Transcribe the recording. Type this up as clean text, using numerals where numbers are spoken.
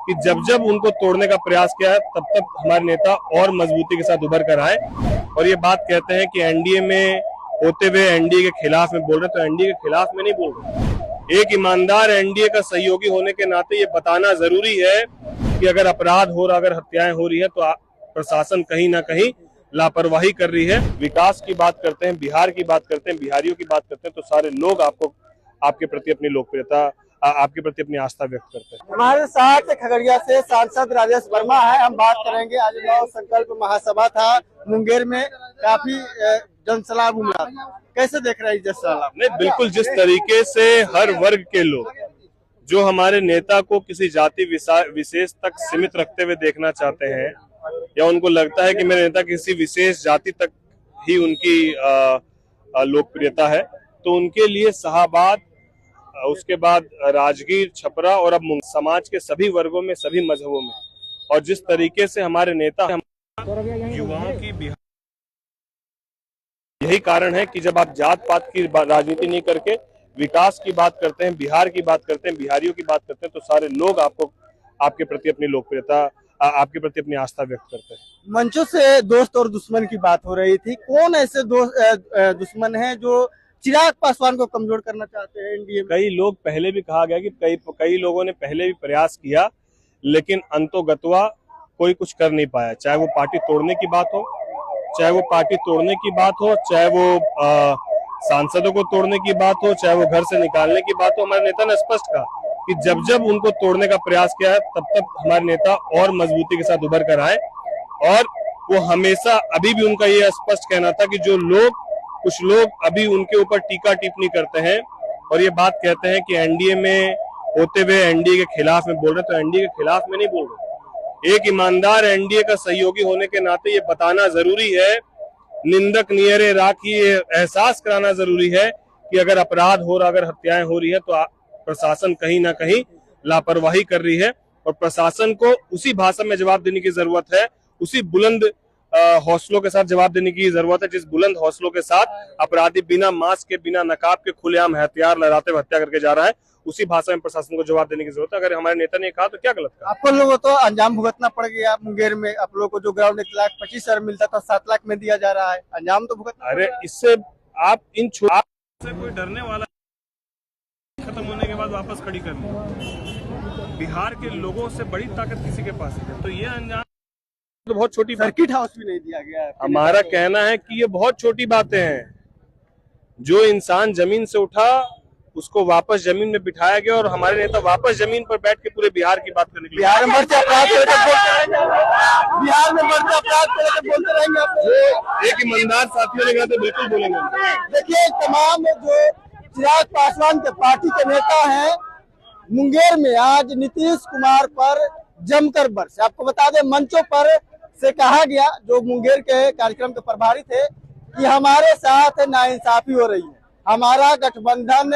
कि जब जब उनको तोड़ने का प्रयास किया है तब तब हमारे नेता और मजबूती के साथ उभर कर आए और ये बात कहते हैं कि एनडीए में होते हुए एनडीए के खिलाफ में बोल रहे, तो एनडीए के खिलाफ में नहीं बोल रहे। एक ईमानदार एनडीए का सहयोगी होने के नाते ये बताना जरूरी है कि अगर अपराध हो रहा, अगर हत्याएं हो रही है तो प्रशासन कहीं ना कहीं लापरवाही कर रही है। विकास की बात करते हैं, बिहार की बात करते हैं, बिहारियों की बात करते हैं तो सारे लोग आपको आपके प्रति अपनी लोकप्रियता, आपके प्रति अपनी आस्था व्यक्त करते हैं। हमारे साथ खगड़िया से सांसद राजेश वर्मा है। हम बात करेंगे, आज नव संकल्प महासभा था मुंगेर में, काफी जनसलाब उमड़ा, कैसे देख रहे हैं जनसलाब? नहीं, बिल्कुल जिस तरीके से हर वर्ग के लोग जो हमारे नेता को किसी जाति विशेष तक सीमित रखते हुए देखना चाहते हैं या उनको लगता है कि मेरे नेता किसी विशेष जाति तक ही उनकी लोकप्रियता है, तो उनके लिए शाहाबाद, उसके बाद राजगीर, छपरा और अब समाज के सभी वर्गों में, सभी मजहबों में, और जिस तरीके से हमारे नेता युवाओं की बिहार, यही कारण है कि जब आप जात पात की राजनीति नहीं करके विकास की बात करते हैं, बिहार की बात करते हैं, बिहारियों की बात करते हैं तो सारे लोग आपको आपके प्रति अपनी लोकप्रियता, आपके प्रति अपनी आस्था व्यक्त करते हैं। मंचों से दोस्त और दुश्मन की बात हो रही थी, कौन ऐसे दुश्मन हैं जो चिराग पासवान को कमजोर करना चाहते हैं एनडीए में? कई लोग पहले भी कहा गया कि कई लोगों ने पहले भी प्रयास किया, लेकिन अंतोगत्वा कोई कुछ कर नहीं पाया। चाहे वो पार्टी तोड़ने की बात हो, चाहे वो सांसदों को तोड़ने की बात हो, चाहे वो घर से निकालने की बात हो, हमारे नेता ने स्पष्ट कहा कि जब जब उनको तोड़ने का प्रयास किया है तब तब हमारे नेता और मजबूती के साथ उभर कर आए। और वो हमेशा, अभी भी उनका ये स्पष्ट कहना था कि जो कुछ लोग अभी उनके ऊपर टीका टिप्पणी करते हैं और ये बात कहते हैं कि एनडीए में होते हुए एनडीए के खिलाफ में बोल रहे, तो एनडीए के खिलाफ में नहीं बोल रहे। एक ईमानदार एनडीए का सहयोगी होने के नाते ये बताना जरूरी है, निंदक नियरे राखी, ये एहसास कराना जरूरी है कि अगर अपराध हो रहा, अगर हत्याएं हो रही है तो प्रशासन कहीं ना कहीं लापरवाही कर रही है और प्रशासन को उसी भाषा में जवाब देने की जरूरत है, उसी बुलंद हौसलों के साथ जवाब देने की जरूरत है जिस बुलंद हौसलों के साथ अपराधी बिना मास्क के, बिना नकाब के खुलेआम हथियार लहराते हुए हत्या करके जा रहा है, उसी भाषा में प्रशासन को जवाब देने की जरूरत है। अगर हमारे नेता ने कहा तो क्या गलत कहा? आपको लोगों तो अंजाम भुगतना पड़ गया मुंगेर में, आप लोगों को जो ग्राउंड 1,25,000 मिलता था 7 लाख में दिया जा रहा है, अंजाम तो भुगतना। अरे इससे आप से कोई डरने वाला खत्म होने के बाद वापस खड़ी करनी, बिहार के लोगों से बड़ी ताकत किसी के पास है, तो ये अंजाम तो बहुत छोटी, सर्किट हाउस भी नहीं दिया गया है। हमारा कहना है कि ये बहुत छोटी बातें हैं। जो इंसान जमीन से उठा उसको वापस जमीन में बिठाया गया और हमारे नेता वापस जमीन पर बैठ के पूरे बिहार की बात करने के लिए, बिहार में बढ़ते अपराध बोलते रहेंगे आप। एक ईमानदार साथियों ने कहा तो बिल्कुल बोलेंगे। देखिए, तमाम जो चिराग पासवान के पार्टी के नेता हैं मुंगेर में आज नीतीश कुमार पर जमकर बरसे। आपको बता दें, मंचों पर से कहा गया, जो मुंगेर के कार्यक्रम के प्रभारी थे, कि हमारे साथ नाइंसाफी हो रही है, हमारा गठबंधन